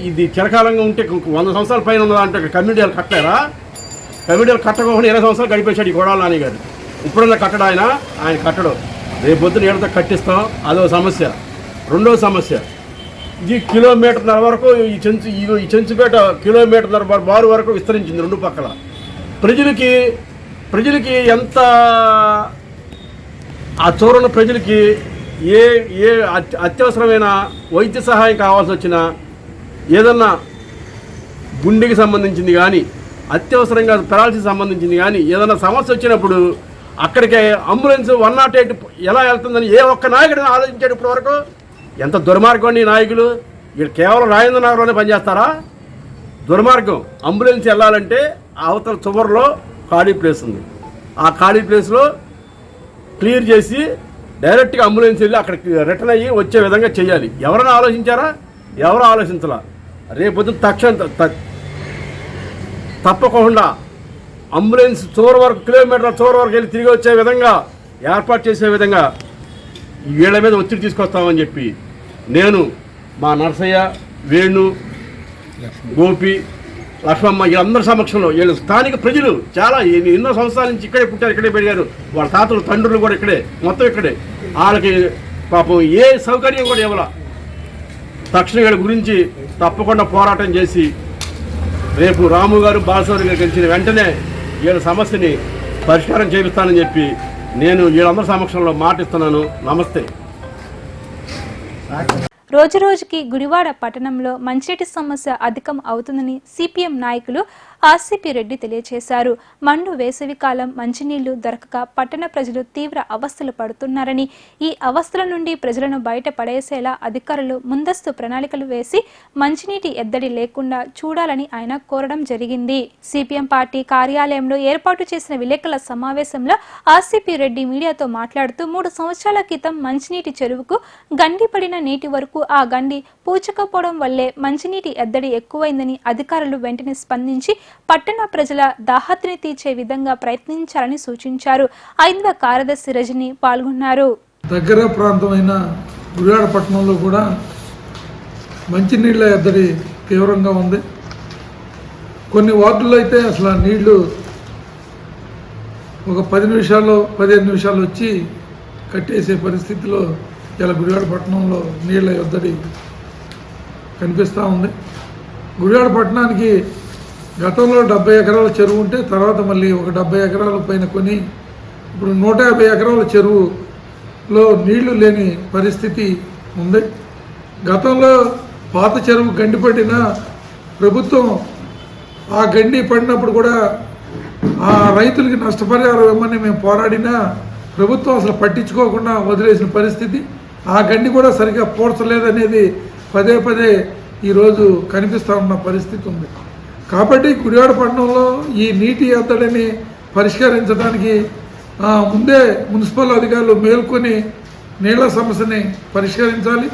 Speaker 10: ఇది చిరకాలంగా ఉంటే 100 సంవత్సరాల పైన ఉన్నదా అంటే కమ్యూనిటీ హాల్ కట్టారా? కమ్యూనిటీ హాల్ కట్టకుండా 20 సంవత్సరాలు గడిపేశాడు ఈ గొడవలు నాని గారు. ఇప్పుడున్న కట్టడం ఆయన కట్టడం. రేపు పొద్దున ఏడతో కట్టిస్తాం, అదో సమస్య. రెండో సమస్య, ఇది కిలోమీటర్న్నర వరకు ఈ చెంచుపేట కిలోమీటర్న్నర బారు వరకు విస్తరించింది 2 పక్కల. ప్రజలకి ఎంత ఆ చూరన్న ప్రజలకి ఏ అత్యవసరమైన వైద్య సహాయం కావాల్సి వచ్చినా, ఏదన్నా గుండెకి సంబంధించింది కానీ, అత్యవసరంగా పెరాలసిస్ సంబంధించింది కానీ ఏదైనా సమస్య వచ్చినప్పుడు అక్కడికి అంబులెన్స్ 108 ఎలా వెళ్తుందని ఏ ఒక్క నాయకుడిని ఆలోచించేటప్పటి వరకు ఎంత దుర్మార్గం ఈ నాయకులు. ఇక్కడ కేవలం రాజేంద్రనగర్లోనే పనిచేస్తారా? దుర్మార్గం. అంబులెన్స్ వెళ్ళాలంటే అవతల చివరిలో ఖాళీ ప్లేస్ ఉంది. ఆ ఖాళీ ప్లేస్లో క్లియర్ చేసి డైరెక్ట్గా అంబులెన్స్ వెళ్ళి అక్కడికి రిటర్న్ అయ్యి వచ్చే విధంగా చేయాలి. ఎవరైనా ఆలోచించారా? ఎవరు ఆలోచించాలా? రేపొద్దున తప్పకుండా అంబులెన్స్ కిలోమీటర్ల చివరి వరకు వెళ్ళి తిరిగి వచ్చే విధంగా ఏర్పాటు చేసే విధంగా వీళ్ళ మీద ఒత్తిడి తీసుకొస్తామని చెప్పి నేను మా నరసయ్య, వేణు, గోపి, లక్ష్మమ్మ వీళ్ళందరి సమక్షంలో వీళ్ళు స్థానిక ప్రజలు చాలా ఎన్నో సంవత్సరాల నుంచి ఇక్కడే పుట్టారు, ఇక్కడే పెరిగారు. వాళ్ళ తాతలు తండ్రులు కూడా ఇక్కడే, మొత్తం ఇక్కడే. వాళ్ళకి పాపం ఏ సౌకర్యం కూడా ఇవ్వాల. తక్షణ వీళ్ళ గురించి తప్పకుండా పోరాటం చేసి రేపు రాము గారు బాలశౌరి గారు గెలిచిన వెంటనే వీళ్ళ సమస్యని పరిష్కారం చేపిస్తానని చెప్పి నేను వీళ్ళందరి సమక్షంలో మాటిస్తున్నాను. నమస్తే.
Speaker 2: రోజురోజుకి గుడివాడ పట్టణంలో మంచినీటి సమస్య అధికం అవుతుందని సిపిఎం నాయకులు ఆర్సీపీ రెడ్డి తెలియజేశారు. మండు వేసవికాలం మంచినీళ్లు దొరకక పట్టణ ప్రజలు తీవ్ర అవస్థలు పడుతున్నారని, ఈ అవస్థల నుండి ప్రజలను బయట పడేసేలా అధికారులు ముందస్తు ప్రణాళికలు వేసి మంచినీటి ఎద్దడి లేకుండా చూడాలని ఆయన కోరడం జరిగింది. సిపిఎం పార్టీ కార్యాలయంలో ఏర్పాటు చేసిన విలేకరుల సమావేశంలో ఆర్సీపీ రెడ్డి మీడియాతో మాట్లాడుతూ 3 సంవత్సరాల క్రితం మంచినీటి చెరువుకు గండి పడిన నీటి వరకు ఆ గండి పూచకపోవడం వల్లే మంచినీటి ఎద్దడి ఎక్కువైందని అధికారులు వెంటనే స్పందించి పట్టణ ప్రజల దాహత్ని తీర్చే విధంగా ప్రయత్నించాలని సూచించారు. ఐదవ కార్యదర్శి రజని పాల్గొన్నారు.
Speaker 11: దగ్గర ప్రాంతమైన గుడివాడ పట్టణంలో కూడా మంచినీళ్ళ ఎద్దడి తీవ్రంగా ఉంది. కొన్ని వార్డుల్లో అయితే అసలు నీళ్లు ఒక 10 నిమిషాల్లో 15 నిమిషాలు వచ్చి కట్టేసే పరిస్థితిలో ఇలా గుడివాడ పట్టణంలో నీళ్ల ఎద్దడి కనిపిస్తూ ఉంది. గుడివాడ పట్టణానికి గతంలో 70 ఎకరాల చెరువు ఉంటే తర్వాత మళ్ళీ ఒక 70 ఎకరాల పైన కొని ఇప్పుడు 150 ఎకరాల చెరువులో నీళ్లు లేని పరిస్థితి ఉంది. గతంలో పాత చెరువు గండి పడిన ప్రభుత్వం ఆ గండి పడినప్పుడు కూడా ఆ రైతులకి నష్టపరిహారం ఇవ్వమని మేము పోరాడినా ప్రభుత్వం అసలు పట్టించుకోకుండా వదిలేసిన పరిస్థితి. ఆ గండి కూడా సరిగ్గా పూడ్చలేదనేది పదే పదే ఈరోజు కనిపిస్తూ ఉన్న పరిస్థితి ఉంది. కాబట్టి గుడివాడ పట్టణంలో ఈ నీటి ఎద్దడిని పరిష్కరించడానికి ముందే మున్సిపల్ అధికారులు మేల్కొని నీళ్ల సమస్యని పరిష్కరించాలి.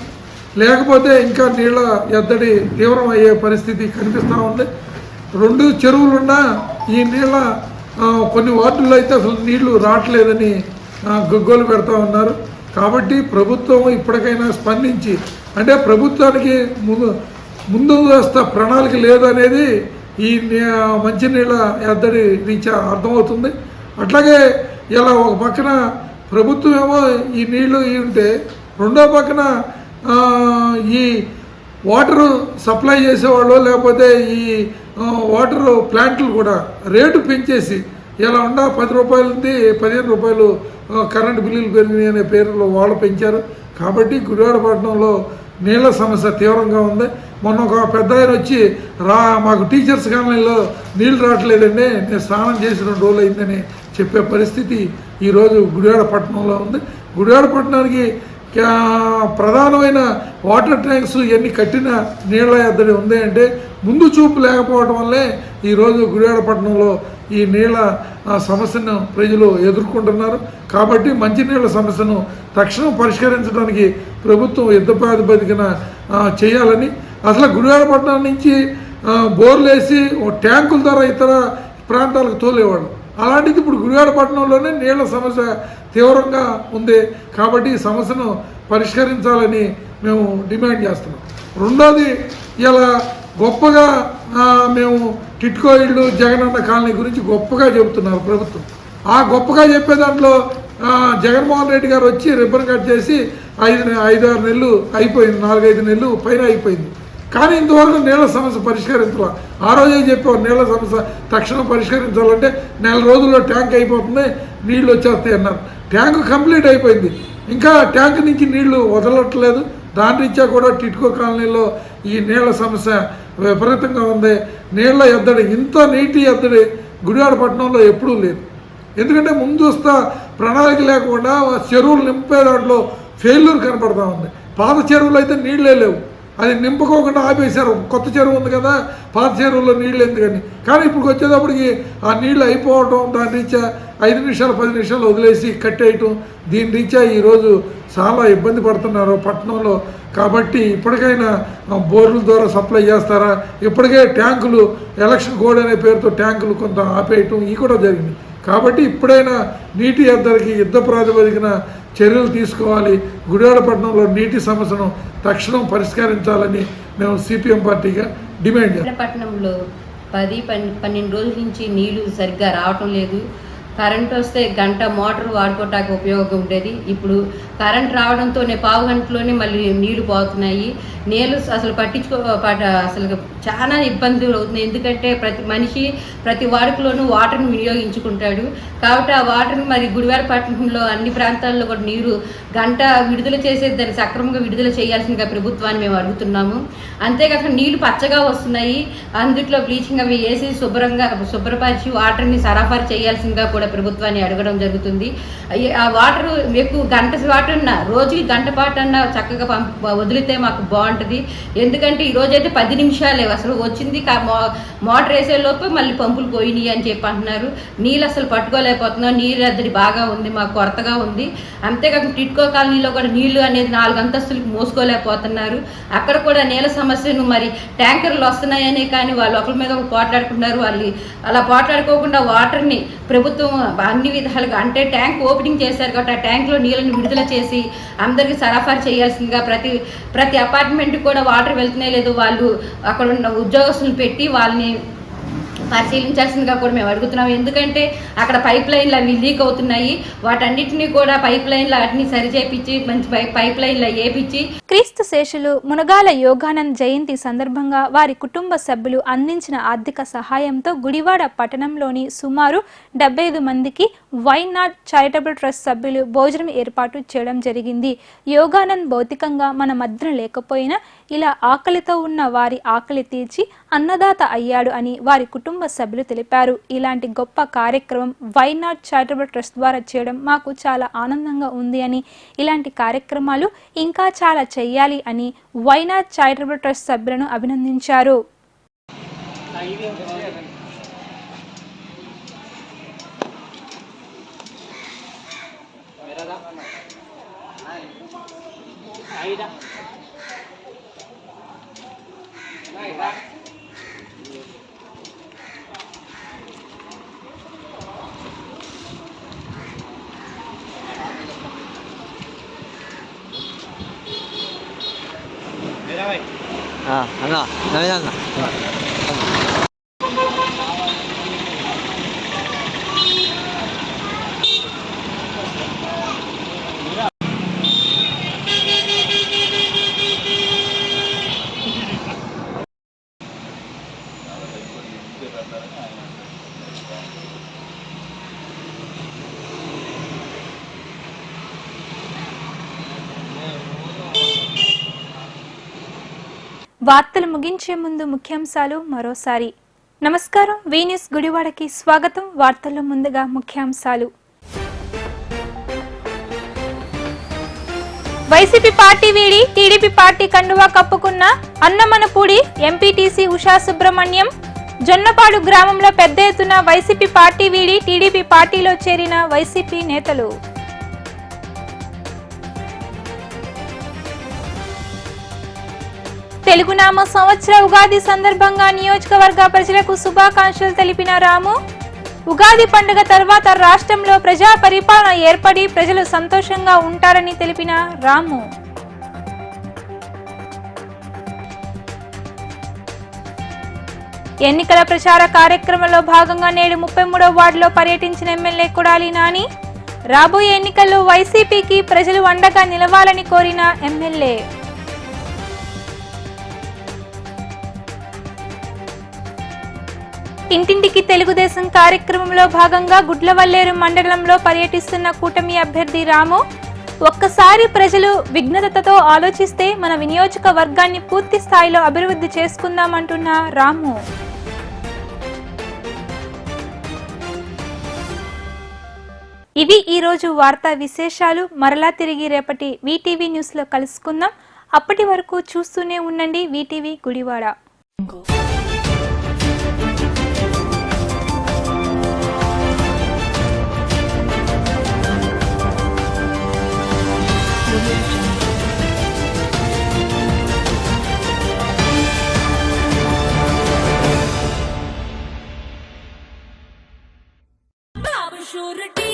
Speaker 11: లేకపోతే ఇంకా నీళ్ల ఎద్దడి తీవ్రం అయ్యే పరిస్థితి కనిపిస్తూ ఉంది. 2 చెరువులున్నా ఈ నీళ్ళ కొన్ని వార్డుల్లో అయితే అసలు నీళ్లు రావట్లేదని గగ్గోలు పెడతా ఉన్నారు. కాబట్టి ప్రభుత్వం ఇప్పటికైనా స్పందించి, అంటే ప్రభుత్వానికి ముందస్తు ప్రణాళిక లేదనేది ఈ మంచినీళ్ళ ఎద్దడి రీత్యా అర్థమవుతుంది. అట్లాగే ఇలా ఒక పక్కన ప్రభుత్వం ఏమో ఈ నీళ్లు ఉంటే రెండో పక్కన ఈ వాటరు సప్లై చేసేవాళ్ళు లేకపోతే ఈ వాటర్ ప్లాంట్లు కూడా రేటు పెంచేసి ఇలా ఉండ 10 రూపాయల నుండి 15 రూపాయలు కరెంటు బిల్లులు పెరిగినాయి అనే పేరులో వాళ్ళు పెంచారు. కాబట్టి గుడివాడపట్నంలో నీళ్ళ సమస్య తీవ్రంగా ఉంది. మొన్న ఒక పెద్ద ఆయన వచ్చి మాకు టీచర్స్ కాలనీలో నీళ్ళు రావట్లేదండి, నేను స్నానం చేసి 2 రోజులు అయిందని చెప్పే పరిస్థితి ఈరోజు గుడివాడపట్నంలో ఉంది. గుడివాడపట్నానికి ప్రధానమైన వాటర్ ట్యాంక్స్ ఎన్ని కట్టిన నీళ్ళ ఎద్దడి ఉంది అంటే ముందు చూపు లేకపోవడం వల్లే ఈరోజు గుడివాడపట్నంలో ఈ నీళ్ళ సమస్యను ప్రజలు ఎదుర్కొంటున్నారు. కాబట్టి మంచినీళ్ళ సమస్యను తక్షణం పరిష్కరించడానికి ప్రభుత్వం యుద్ధ ప్రాతిపదికన చేయాలని, అసలు గుడివాడపట్నం నుంచి బోర్లేసి ట్యాంకుల ద్వారా ఇతర ప్రాంతాలకు తోలేవాడు. అలాంటిది ఇప్పుడు గుడివాడపట్నంలోనే నీళ్ళ సమస్య తీవ్రంగా ఉంది. కాబట్టి ఈ సమస్యను పరిష్కరించాలని మేము డిమాండ్ చేస్తున్నాం. రెండోది, ఇలా గొప్పగా మేము టిట్కో ఇళ్ళు జగనన్న కాలనీ గురించి గొప్పగా చెబుతున్నారు ప్రభుత్వం. ఆ గొప్పగా చెప్పే దాంట్లో జగన్మోహన్ రెడ్డి గారు వచ్చి రిబ్బన్ కట్ చేసి 5-6 నెలలు అయిపోయింది, 4-5 నెలలు పైన అయిపోయింది. కానీ ఇంతవరకు నీళ్ళ సమస్య పరిష్కరించాలి. ఆ రోజే చెప్పారు నీళ్ళ సమస్య తక్షణం పరిష్కరించాలంటే 4 రోజుల్లో ట్యాంక్ అయిపోతుంది, నీళ్లు వచ్చేస్తాయి అన్నారు. ట్యాంకు కంప్లీట్ అయిపోయింది, ఇంకా ట్యాంక్ నుంచి నీళ్లు వదలట్లేదు. దాని రీత్యా కూడా టిట్కో కాలనీలో ఈ నీళ్ల సమస్య విపరీతంగా ఉంది. నీళ్ల ఎద్దడి, ఇంత నీటి ఎద్దడి గుడివాడపట్నంలో ఎప్పుడూ లేదు. ఎందుకంటే ముందు వస్తా ప్రణాళిక లేకుండా చెరువులు నింపే దాంట్లో ఫెయిల్యూర్ కనపడతా ఉంది. పాత చెరువులు అయితే నీళ్ళే లేవు, అది నింపుకోకుండా ఆపేశారు. కొత్త చెరువు ఉంది కదా, పాత చెరువుల్లో నీళ్ళు ఎందుకని. కానీ ఇప్పుడు వచ్చేటప్పటికి ఆ నీళ్ళు అయిపోవటం, దాని రీత్యా 5 నిమిషాలు 10 నిమిషాలు వదిలేసి కట్టేయటం, దీని రీత్యా ఈరోజు చాలా ఇబ్బంది పడుతున్నారు పట్టణంలో. కాబట్టి ఇప్పటికైనా బోర్ల ద్వారా సప్లై చేస్తారా, ఇప్పటికే ట్యాంకులు ఎలక్షన్ కోడ్ అనే పేరుతో ట్యాంకులు కొంత ఆపేయటం ఇవి కూడా జరిగింది. కాబట్టి ఇప్పుడైనా నీటి ఎద్దడికి యుద్ధ ప్రాతిపదికన చర్యలు తీసుకోవాలి. గుడివాడపట్నంలో నీటి సమస్యను తక్షణం పరిష్కరించాలని మేము సిపిఎం పార్టీగా డిమాండ్ చేస్తాం.
Speaker 12: పట్టణంలో 10-12 రోజుల నుంచి నీళ్లు సరిగ్గా రావటం లేదు. కరెంట్ వస్తే గంట మోటార్ వాడుకోవటానికి ఉపయోగం ఉండేది. ఇప్పుడు కరెంట్ రావడంతోనే పావు గంటలోనే మళ్ళీ నీళ్లు పోతున్నాయి. నీళ్ళు అసలు అసలు చాలా ఇబ్బందులు అవుతున్నాయి. ఎందుకంటే ప్రతి మనిషి ప్రతి వాడుకలోనూ వాటర్ని వినియోగించుకుంటాడు. కాబట్టి ఆ వాటర్ని మరి గుడివాడపట్నంలో అన్ని ప్రాంతాల్లో కూడా నీరు గంట విడుదల చేసేది, దాన్ని సక్రమంగా విడుదల చేయాల్సిందిగా ప్రభుత్వాన్ని మేము అడుగుతున్నాము. అంతేకాక నీళ్లు పచ్చగా వస్తున్నాయి, అందుట్లో బ్లీచింగ్ అవి వేసి శుభ్రపరిచి వాటర్ని సరఫరా చేయాల్సిందిగా కూడా ప్రభుత్వాన్ని అడగడం జరుగుతుంది. ఆ వాటర్ ఎక్కువ గంట వాటర్ అన్నా, రోజుకి గంట పాటు అన్నా చక్కగా వదిలితే మాకు బాగుంటుంది. ఎందుకంటే ఈరోజైతే 10 నిమిషాలే అసలు వచ్చింది, మోటార్ వేసేలోపు మళ్ళీ పంపులు పోయినాయి అని చెప్పి అంటున్నారు. నీళ్ళు అసలు పట్టుకోలేకపోతున్నాం, నీరు ఎద్దడి బాగా ఉంది, మాకు కొరతగా ఉంది. అంతేకాక టిట్కో కాలనీలో కూడా నీళ్లు అనేది 4 అంతస్తులకు మోసుకోలేకపోతున్నారు. అక్కడ కూడా నీళ్ళ సమస్యను మరి ట్యాంకర్లు వస్తున్నాయనే కానీ వాళ్ళు ఒకరి మీద ఒకరు పోట్లాడుకుంటున్నారు. వాళ్ళు అలా పోట్లాడుకోకుండా వాటర్ని ప్రభుత్వం అన్ని విధాలుగా, అంటే ట్యాంక్ ఓపెనింగ్ చేశారు కాబట్టి ఆ ట్యాంక్లో నీళ్ళని విడుదల చేసి అందరికీ సరఫరా చేయాల్సిందిగా ప్రతి అపార్ట్మెంట్ కూడా వాటర్ వెళ్తున్నాయి లేదు, వాళ్ళు అక్కడ ఉన్న ఉద్యోగస్తులను పెట్టి వాళ్ళని పరిశీలించాల్సిందిగా కూడా మేము అడుగుతున్నాం. ఎందుకంటే అక్కడ పైప్ లైన్లు అవి లీక్ అవుతున్నాయి. వాటన్నిటినీ కూడా పైప్ లైన్లు అన్ని సరిచేపించి మంచి పైప్ లైన్లు వేపించి.
Speaker 2: క్రీస్తు శేషులు మునగాల యోగానంద్ జయంతి సందర్భంగా వారి కుటుంబ సభ్యులు అందించిన ఆర్థిక సహాయంతో గుడివాడ పట్టణంలోని సుమారు 75 మందికి వై నాట్ చారిటబుల్ ట్రస్ట్ సభ్యులు భోజనం ఏర్పాటు చేయడం జరిగింది. యోగానంద్ భౌతికంగా మన మధ్యన లేకపోయినా ఇలా ఆకలితో ఉన్న వారి ఆకలి తీర్చి అన్నదాత అయ్యాడు అని వారి కుటుంబ సభ్యులు తెలిపారు. ఇలాంటి గొప్ప కార్యక్రమం వై నాట్ చారిటబుల్ ట్రస్ట్ ద్వారా చేయడం మాకు చాలా ఆనందంగా ఉంది అని, ఇలాంటి కార్యక్రమాలు ఇంకా చాలా చెయ్యాలి అని వై నాట్ చారిటబుల్ ట్రస్ట్ సభ్యులను అభినందించారు.
Speaker 13: అన్న
Speaker 5: చేస్తారని ఆయన
Speaker 2: వార్తలు ముగించే ముందు ముఖ్యాంశాలు మరోసారి. నమస్కారం, వి న్యూస్ గుడివాడకి స్వాగతం. వార్తల్లో ముందుగా ముఖ్యాంశాలు. వైసీపీ పార్టీ వీడి టీడీపీ పార్టీ కండువా కప్పుకున్న అన్నమనపూడి ఎంపీటీసీ ఉషా సుబ్రహ్మణ్యం. జొన్నపాడు గ్రామంలో పెద్ద ఎత్తున వైసీపీ పార్టీ వీడి టీడీపీ పార్టీలో చేరిన వైసీపీ నేతలు. తెలుగునామ సంవత్సర ఉగాది సందర్భంగా నియోజకవర్గ ప్రజలకు శుభాకాంక్షలు తెలిపిన రాము. ఉగాది పండుగ తర్వాత రాష్ట్రంలో ప్రజా పరిపాలన ఏర్పడి ప్రజలు సంతోషంగా ఉంటారని తెలిపిన రాము. ఎన్నికల ప్రచార కార్యక్రమంలో భాగంగా నేడు 33వ వార్డులో పర్యటించిన ఎమ్మెల్యే కొడాలి నాని. రాబోయే ఎన్నికల్లో వైసీపీకి ప్రజలు అండగా నిలవాలని కోరిన ఎమ్మెల్యే. ఇంటింటికి తెలుగుదేశం కార్యక్రమంలో భాగంగా గుడ్లవల్లేరు మండలంలో పర్యటిస్తున్న కూటమి అభ్యర్థి రాము. ఒక్కసారి ప్రజలు విఘ్నతతో ఆలోచిస్తే మన నియోజకవర్గాన్ని పూర్తి స్థాయిలో అభివృద్ధి చేసుకుందామంటున్న రాము. ఇవి ఈరోజు వార్తా విశేషాలు. మరలా తిరిగి రేపటి వీటీవీ న్యూస్ లో కలుసుకుందాం. అప్పటి వరకు చూస్తూనే ఉండండి వీటీవీ గుడివాడ.
Speaker 1: Surety.